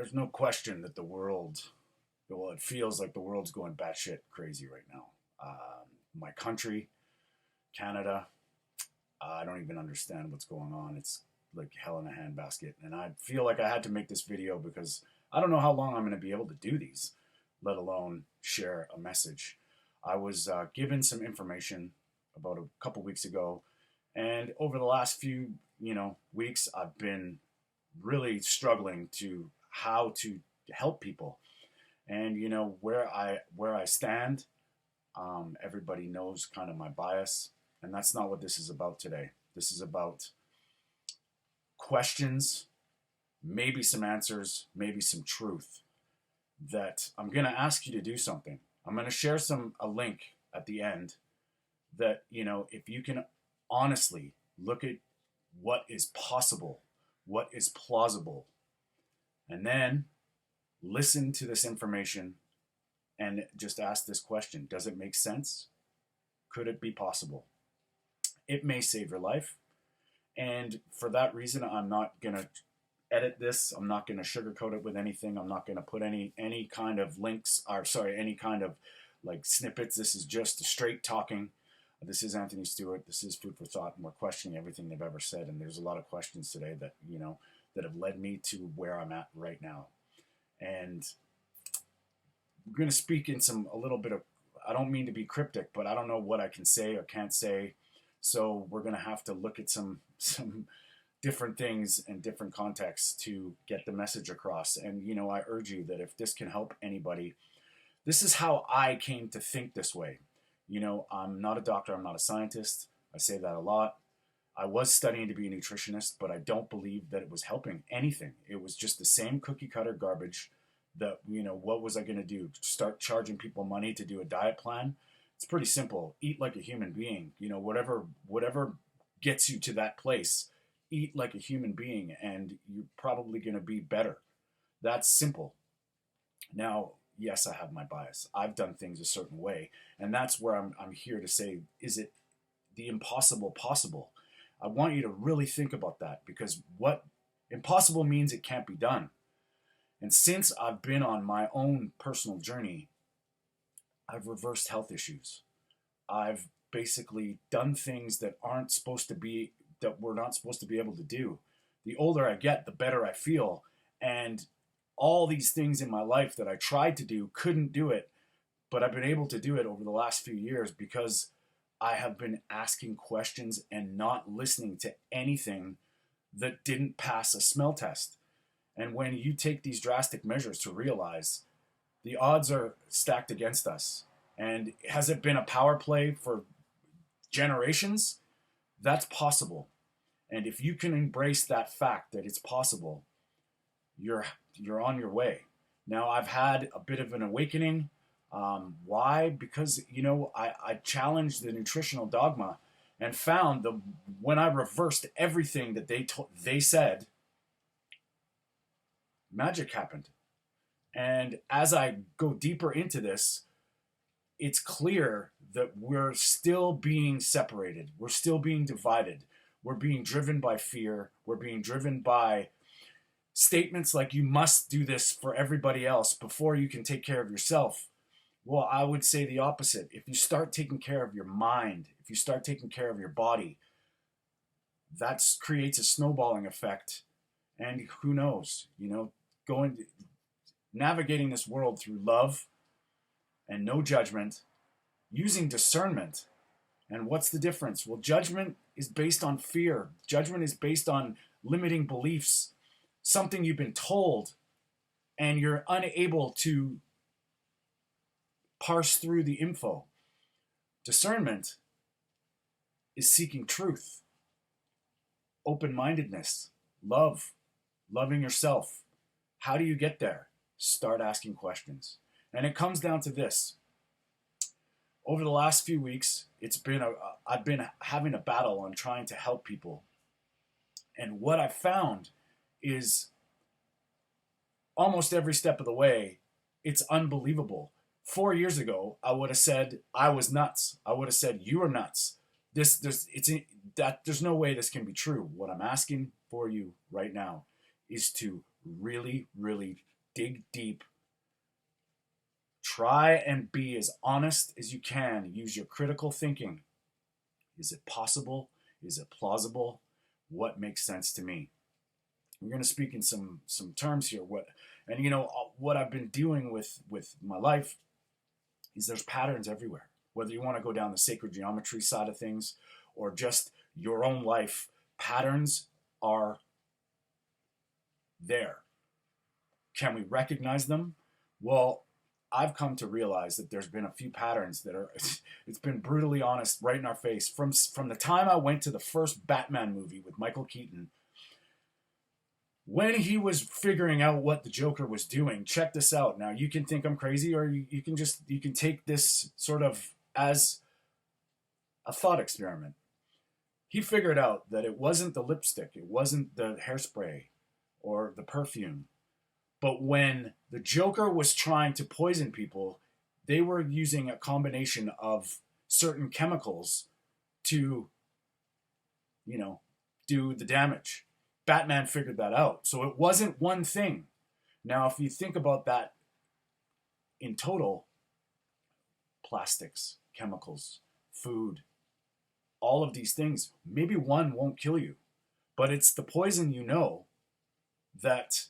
There's no question that the world, well, it feels like the world's going batshit crazy right now. My country, Canada, I don't even understand what's going on. It's like hell in a handbasket. And I feel like I had to make this video because I don't know how long I'm going to be able to do these, let alone share a message. I was given some information about a couple weeks ago, and over the last few, weeks, I've been really struggling to how to help people. And where I stand, everybody knows kind of my bias, and that's not what this is about today. This is about questions, maybe some answers, maybe some truth. That I'm going to ask you to do something. I'm going to share a link at the end that, if you can honestly look at what is possible, what is plausible, and then listen to this information and just ask this question: does it make sense? Could it be possible? It may save your life. And for that reason, I'm not going to edit this. I'm not going to sugarcoat it with anything. I'm not going to put any kind of links, or sorry, any kind of like snippets. This is just straight talking. This is Anthony Stewart. This is Food for Thought, and we're questioning everything they've ever said. And there's a lot of questions today that, that have led me to where I'm at right now. And we're going to speak in a little bit of, I don't mean to be cryptic, but I don't know what I can say or can't say. So we're going to have to look at some different things and different contexts to get the message across. And, I urge you that if this can help anybody, this is how I came to think this way. I'm not a doctor. I'm not a scientist. I say that a lot. I was studying to be a nutritionist, but I don't believe that it was helping anything. It was just the same cookie cutter garbage that, what was I going to do? Start charging people money to do a diet plan? It's pretty simple. Eat like a human being. Whatever gets you to that place, eat like a human being, and you're probably going to be better. That's simple. Now, yes, I have my bias. I've done things a certain way, and that's where I'm here to say, is it the impossible possible? I want you to really think about that, because what impossible means, it can't be done. And since I've been on my own personal journey, I've reversed health issues. I've basically done things that we're not supposed to be able to do. The older I get, the better I feel. And all these things in my life that I tried to do, couldn't do it, but I've been able to do it over the last few years because I have been asking questions and not listening to anything that didn't pass a smell test. And when you take these drastic measures to realize the odds are stacked against us, and has it been a power play for generations? That's possible. And if you can embrace that fact that it's possible, you're on your way. Now, I've had a bit of an awakening. Why? Because, I challenged the nutritional dogma and found that when I reversed everything that they said, magic happened. And as I go deeper into this, it's clear that we're still being separated. We're still being divided. We're being driven by fear. We're being driven by statements like, you must do this for everybody else before you can take care of yourself. Well, I would say the opposite. If you start taking care of your mind, if you start taking care of your body, that creates a snowballing effect. And who knows, navigating this world through love and no judgment, using discernment. And what's the difference? Well, judgment is based on fear. Judgment is based on limiting beliefs, something you've been told, and you're unable to parse through the info. Discernment is seeking truth, open-mindedness, love, loving yourself. How do you get there? Start asking questions. And it comes down to this. Over the last few weeks, I've been having a battle on trying to help people. And what I found is almost every step of the way, it's unbelievable. 4 years ago, I would have said I was nuts. I would have said you are nuts. There's no way this can be true. What I'm asking for you right now is to really, really dig deep. Try and be as honest as you can. Use your critical thinking. Is it possible? Is it plausible? What makes sense to me? We're going to speak in some terms here. What I've been doing with my life is there's patterns everywhere. Whether you want to go down the sacred geometry side of things or just your own life, patterns are there. Can we recognize them? Well, I've come to realize that there's been a few patterns that are, it's been brutally honest right in our face. From the time I went to the first Batman movie with Michael Keaton, when he was figuring out what the Joker was doing, check this out. Now, you can think I'm crazy, or you can take this sort of as a thought experiment. He figured out that it wasn't the lipstick, it wasn't the hairspray or the perfume. But when the Joker was trying to poison people, they were using a combination of certain chemicals to, do the damage. Batman figured that out. So it wasn't one thing. Now, if you think about that in total, plastics, chemicals, food, all of these things, maybe one won't kill you, but it's the poison that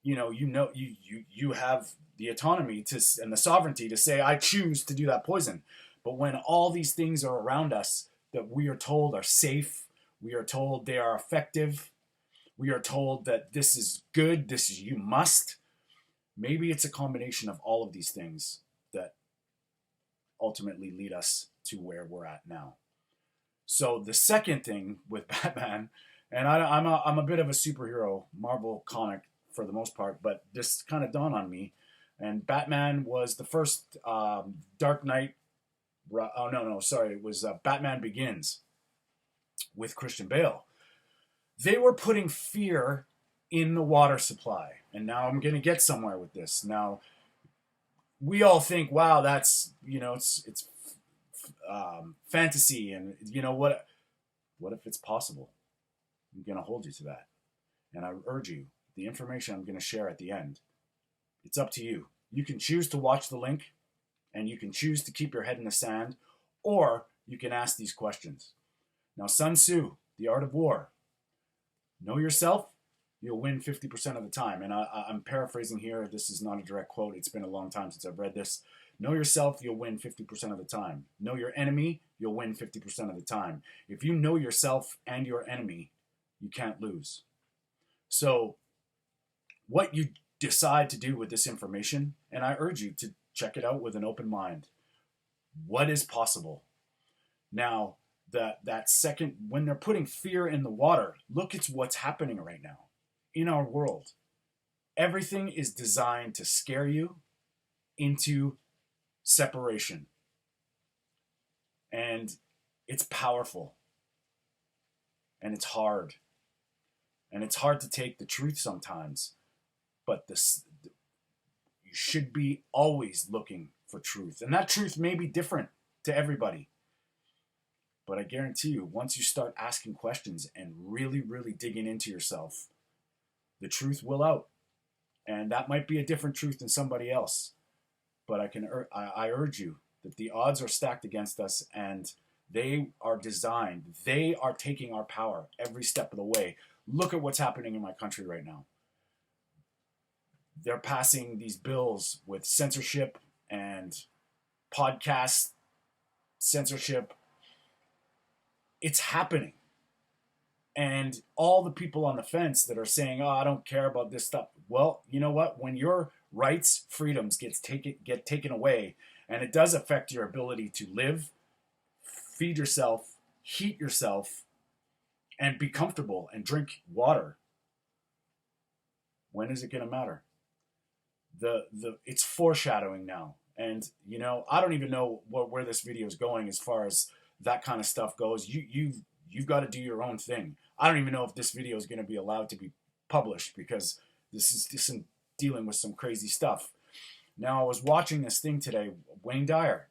you have the autonomy and the sovereignty to say, I choose to do that poison. But when all these things are around us that we are told are safe, we are told they are effective, we are told that this is good, this is you must, maybe it's a combination of all of these things that ultimately lead us to where we're at now. So the second thing with Batman, and I'm a bit of a superhero Marvel comic for the most part, but this kind of dawned on me. And Batman was the first Dark Knight. Oh no, sorry, it was Batman Begins with Christian Bale. They were putting fear in the water supply, and now I'm going to get somewhere with this. Now, we all think, wow, that's it's fantasy, and what if it's possible? I'm going to hold you to that, and I urge you. The information I'm going to share at the end, it's up to you. You can choose to watch the link, and you can choose to keep your head in the sand, or you can ask these questions. Now, Sun Tzu, The Art of War. Know yourself, you'll win 50% of the time. And I'm paraphrasing here. This is not a direct quote. It's been a long time since I've read this. Know yourself, you'll win 50% of the time. Know your enemy, you'll win 50% of the time. If you know yourself and your enemy, you can't lose. So, what you decide to do with this information, and I urge you to check it out with an open mind. What is possible? Now, that second, when they're putting fear in the water, look at what's happening right now in our world. Everything is designed to scare you into separation. And it's powerful. And it's hard. And it's hard to take the truth sometimes. But you should be always looking for truth. And that truth may be different to everybody. But I guarantee you, once you start asking questions and really, really digging into yourself, the truth will out. And that might be a different truth than somebody else. But I urge you that the odds are stacked against us, and they are designed. They are taking our power every step of the way. Look at what's happening in my country right now. They're passing these bills with censorship and podcast censorship. It's happening. And all the people on the fence that are saying, oh, I don't care about this stuff. Well, you know what? When your rights, freedoms get taken away, and it does affect your ability to live, feed yourself, heat yourself, and be comfortable and drink water, when is it going to matter? It's foreshadowing now. And, I don't even know where this video is going as far as that kind of stuff goes. You've got to do your own thing. I don't even know if this video is going to be allowed to be published, because this is dealing with some crazy stuff. Now, I was watching this thing today, Wayne Dyer,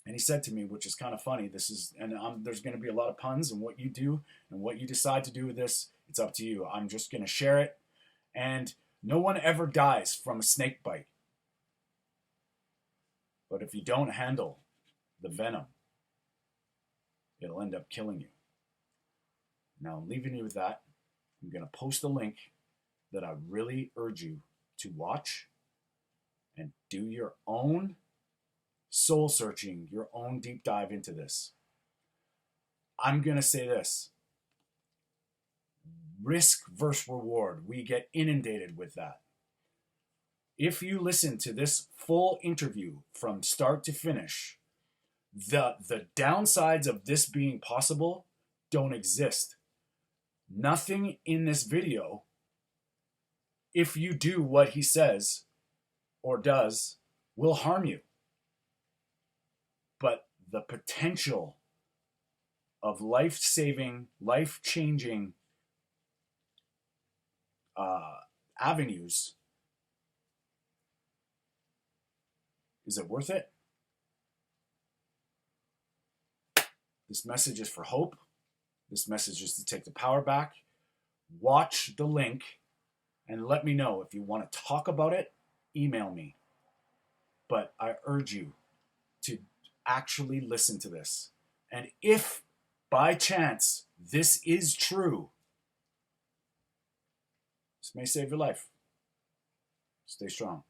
and he said to me, which is kind of funny, there's going to be a lot of puns, and what you do and what you decide to do with this, it's up to you. I'm just going to share it, And no one ever dies from a snake bite. But if you don't handle the venom, it'll end up killing you. Now, I'm leaving you with that. I'm going to post a link that I really urge you to watch and do your own soul searching, your own deep dive into this. I'm going to say this. Risk versus reward. We get inundated with that. If you listen to this full interview from start to finish, the downsides of this being possible don't exist. Nothing in this video, if you do what he says or does, will harm you. But the potential of life-saving, life-changing avenues, is it worth it? This message is for hope. This message is to take the power back. Watch the link and let me know. If you want to talk about it, email me. But I urge you to actually listen to this. And if by chance this is true, this may save your life. Stay strong.